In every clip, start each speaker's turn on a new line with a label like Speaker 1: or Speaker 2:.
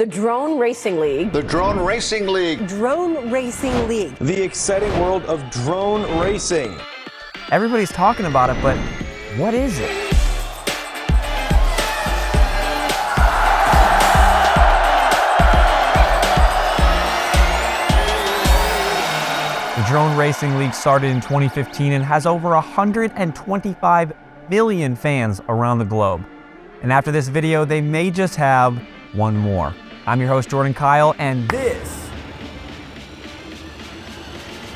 Speaker 1: The Drone Racing League.
Speaker 2: The Drone Racing League.
Speaker 1: Drone Racing League.
Speaker 3: The exciting world of drone racing.
Speaker 4: Everybody's talking about it, but what is it? The Drone Racing League started in 2015 and has over 125 million fans around the globe. And after this video, they may just have one more. I'm your host, Jordan Kyle, and this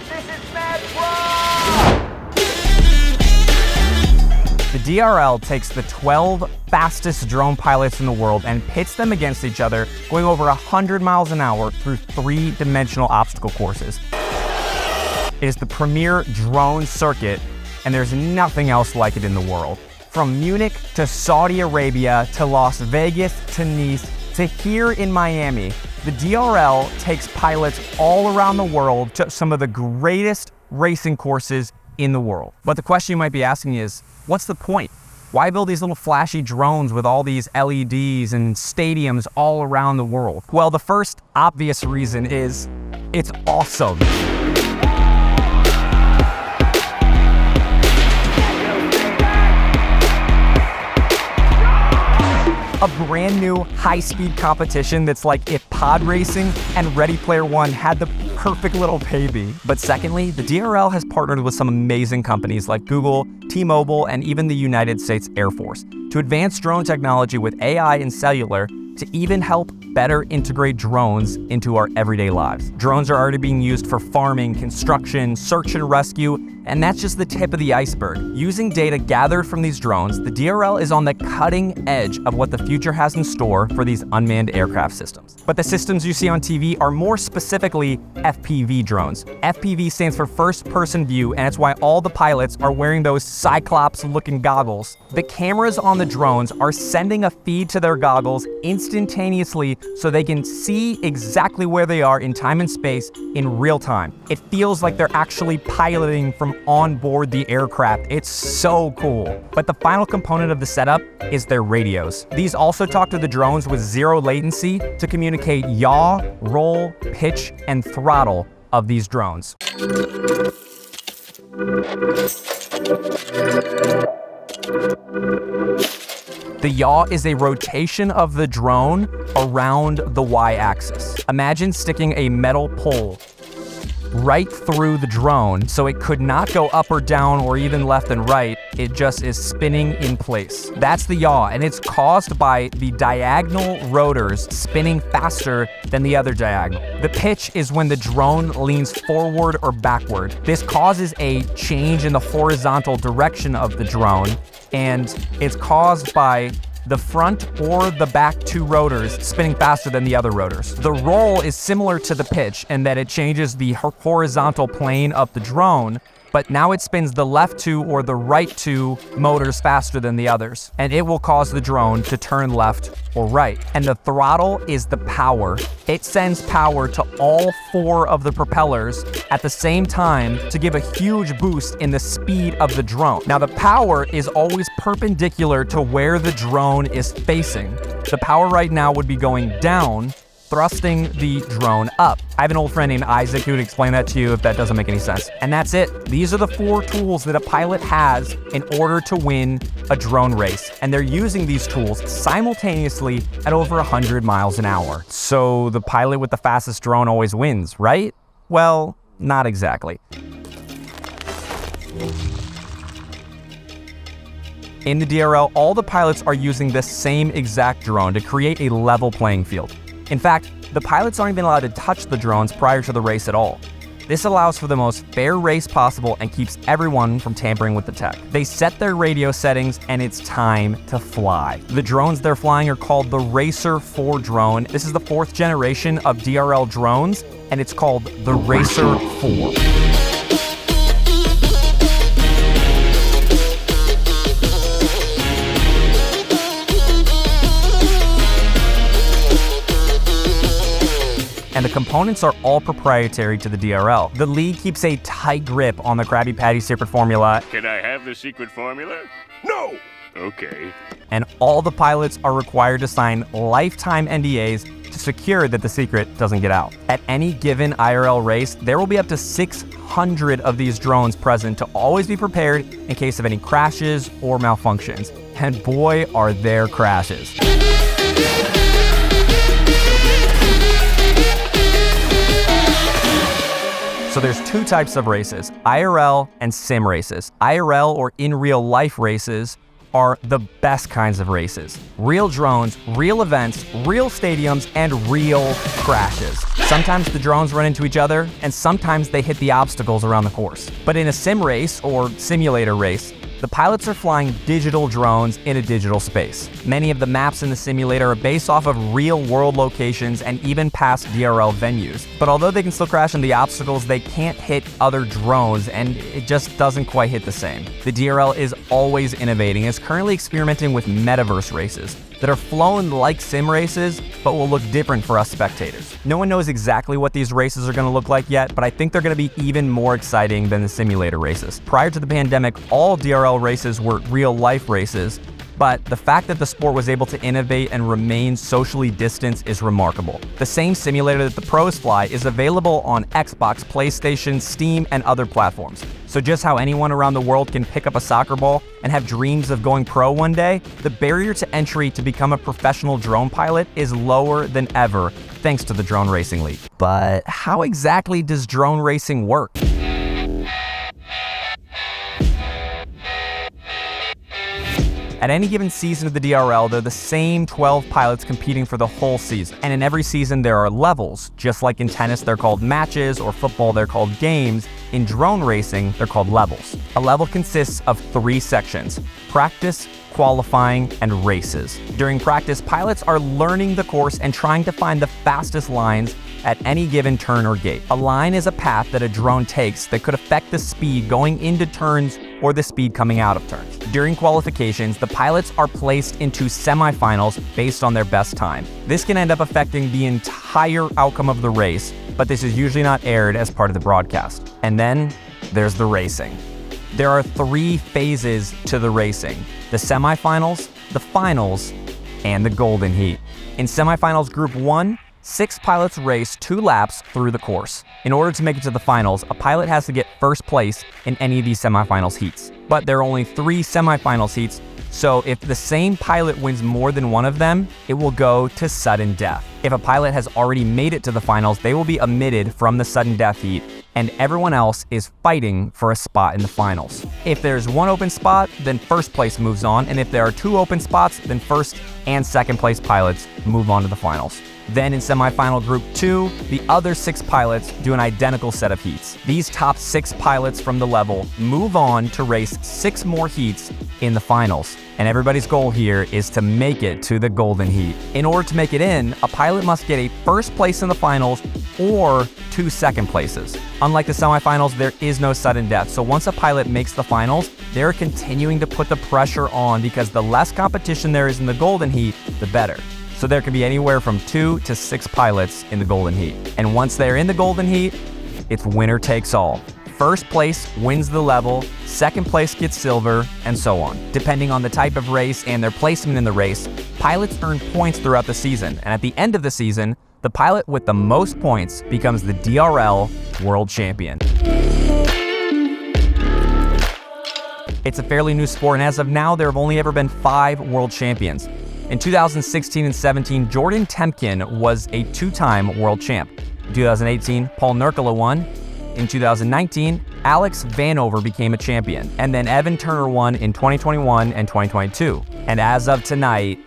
Speaker 4: is Mad Pro! The DRL takes the 12 fastest drone pilots in the world and pits them against each other, going over 100 miles an hour through 3-dimensional obstacle courses. It is the premier drone circuit, and there's nothing else like it in the world. From Munich to Saudi Arabia to Las Vegas to Nice to here in Miami, the DRL takes pilots all around the world to some of the greatest racing courses in the world. But the question you might be asking is, what's the point? Why build these little flashy drones with all these LEDs and stadiums all around the world? Well, the first obvious reason is it's awesome. A brand new high-speed competition that's like if pod racing and Ready Player One had the perfect little baby. But secondly, the DRL has partnered with some amazing companies like Google, T-Mobile, and even the United States Air Force to advance drone technology with AI and cellular to even help better integrate drones into our everyday lives. Drones are already being used for farming, construction, search and rescue, and that's just the tip of the iceberg. Using data gathered from these drones, the DRL is on the cutting edge of what the future has in store for these unmanned aircraft systems. But the systems you see on TV are more specifically FPV drones. FPV stands for first person view, and it's why all the pilots are wearing those Cyclops-looking goggles. The cameras on the drones are sending a feed to their goggles instantaneously so they can see exactly where they are in time and space in real time. It feels like they're actually piloting from on board the aircraft. It's so cool. But the final component of the setup is their radios. These also talk to the drones with zero latency to communicate yaw, roll, pitch, and throttle of these drones. The yaw is a rotation of the drone around the y-axis. Imagine sticking a metal pole right through the drone so it could not go up or down or even left and right. It just is spinning in place. That's the yaw, and it's caused by the diagonal rotors spinning faster than the other diagonal. The pitch is when the drone leans forward or backward. This causes a change in the horizontal direction of the drone, and it's caused by the front or the back two rotors spinning faster than the other rotors. The roll is similar to the pitch in that it changes the horizontal plane of the drone, but now it spins the left two or the right two motors faster than the others, and it will cause the drone to turn left or right. And the throttle is the power. It sends power to all 4 of the propellers at the same time to give a huge boost in the speed of the drone. Now, the power is always perpendicular to where the drone is facing. The power right now would be going down, thrusting the drone up. I have an old friend named Isaac who would explain that to you if that doesn't make any sense. And that's it. These are the 4 tools that a pilot has in order to win a drone race. And they're using these tools simultaneously at over 100 miles an hour. So the pilot with the fastest drone always wins, right? Well, not exactly. In the DRL, all the pilots are using the same exact drone to create a level playing field. In fact, the pilots aren't even allowed to touch the drones prior to the race at all. This allows for the most fair race possible and keeps everyone from tampering with the tech. They set their radio settings and it's time to fly. The drones they're flying are called the Racer 4 drone. This is the 4th generation of DRL drones, and it's called the Racer 4. And the components are all proprietary to the DRL. The league keeps a tight grip on the Krabby Patty secret formula.
Speaker 5: Can I have the secret formula?
Speaker 2: No! Okay.
Speaker 4: And all the pilots are required to sign lifetime NDAs to secure that the secret doesn't get out. At any given IRL race, there will be up to 600 of these drones present to always be prepared in case of any crashes or malfunctions. And boy, are there crashes. So there's two types of races, IRL and sim races. IRL, or in real life races, are the best kinds of races. Real drones, real events, real stadiums, and real crashes. Sometimes the drones run into each other, and sometimes they hit the obstacles around the course. But in a sim race, or simulator race, the pilots are flying digital drones in a digital space. Many of the maps in the simulator are based off of real-world locations and even past DRL venues. But although they can still crash into the obstacles, they can't hit other drones, and it just doesn't quite hit the same. The DRL is always innovating and is currently experimenting with metaverse races that are flown like sim races, but will look different for us spectators. No one knows exactly what these races are going to look like yet, but I think they're going to be even more exciting than the simulator races. Prior to the pandemic, all DRL races were real-life races, but the fact that the sport was able to innovate and remain socially distanced is remarkable. The same simulator that the pros fly is available on Xbox, PlayStation, Steam, and other platforms. So just how anyone around the world can pick up a soccer ball and have dreams of going pro one day, the barrier to entry to become a professional drone pilot is lower than ever, thanks to the Drone Racing League. But how exactly does drone racing work? At any given season of the DRL, they're the same 12 pilots competing for the whole season. And in every season, there are levels. Just like in tennis, they're called matches, or football, they're called games. In drone racing, they're called levels. A level consists of 3 sections: practice, qualifying, and races. During practice, pilots are learning the course and trying to find the fastest lines at any given turn or gate. A line is a path that a drone takes that could affect the speed going into turns or the speed coming out of turns. During qualifications, the pilots are placed into semifinals based on their best time. This can end up affecting the entire outcome of the race, but this is usually not aired as part of the broadcast. And then there's the racing. There are 3 phases to the racing: the semifinals, the finals, and the golden heat. In semifinals Group 1, 6 pilots race 2 laps through the course. In order to make it to the finals, a pilot has to get first place in any of these semifinals heats. But there are only 3 semifinals heats, so if the same pilot wins more than one of them, it will go to sudden death. If a pilot has already made it to the finals, they will be omitted from the sudden death heat, and everyone else is fighting for a spot in the finals. If there's 1 open spot, then first place moves on, and if there are 2 open spots, then first and second place pilots move on to the finals. Then in semifinal Group 2, the other 6 pilots do an identical set of heats. These top 6 pilots from the level move on to race 6 more heats in the finals. And everybody's goal here is to make it to the golden heat. In order to make it in, a pilot must get a first place in the finals or 2 second places. Unlike the semifinals, there is no sudden death. So once a pilot makes the finals, they're continuing to put the pressure on, because the less competition there is in the golden heat, the better. So there can be anywhere from 2 to 6 pilots in the golden heat. And once they're in the golden heat, it's winner takes all. First place wins the level, second place gets silver, and so on. Depending on the type of race and their placement in the race, pilots earn points throughout the season. And at the end of the season, the pilot with the most points becomes the DRL World Champion. It's a fairly new sport, and as of now, there have only ever been 5 world champions. In 2016 and 17, Jordan Temkin was a 2-time world champ. In 2018, Paul Nurkala won. In 2019, Alex Vanover became a champion. And then Evan Turner won in 2021 and 2022. And as of tonight,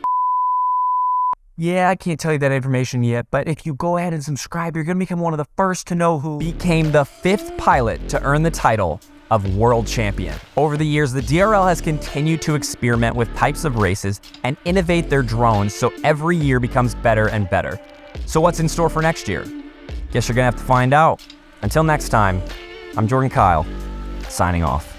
Speaker 4: yeah, I can't tell you that information yet, but if you go ahead and subscribe, you're going to become one of the first to know who became the 5th pilot to earn the title of world champion. Over the years, the DRL has continued to experiment with types of races and innovate their drones so every year becomes better and better. So what's in store for next year? Guess you're gonna have to find out. Until next time, I'm Jordan Kyle, signing off.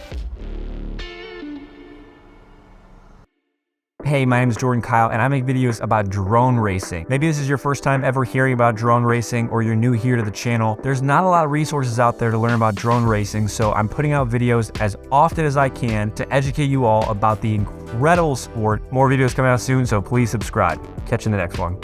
Speaker 4: Hey, my name is Jordan Kyle, and I make videos about drone racing. Maybe this is your first time ever hearing about drone racing, or you're new here to the channel. There's not a lot of resources out there to learn about drone racing, so I'm putting out videos as often as I can to educate you all about the incredible sport. More videos coming out soon, so please subscribe. Catch you in the next one.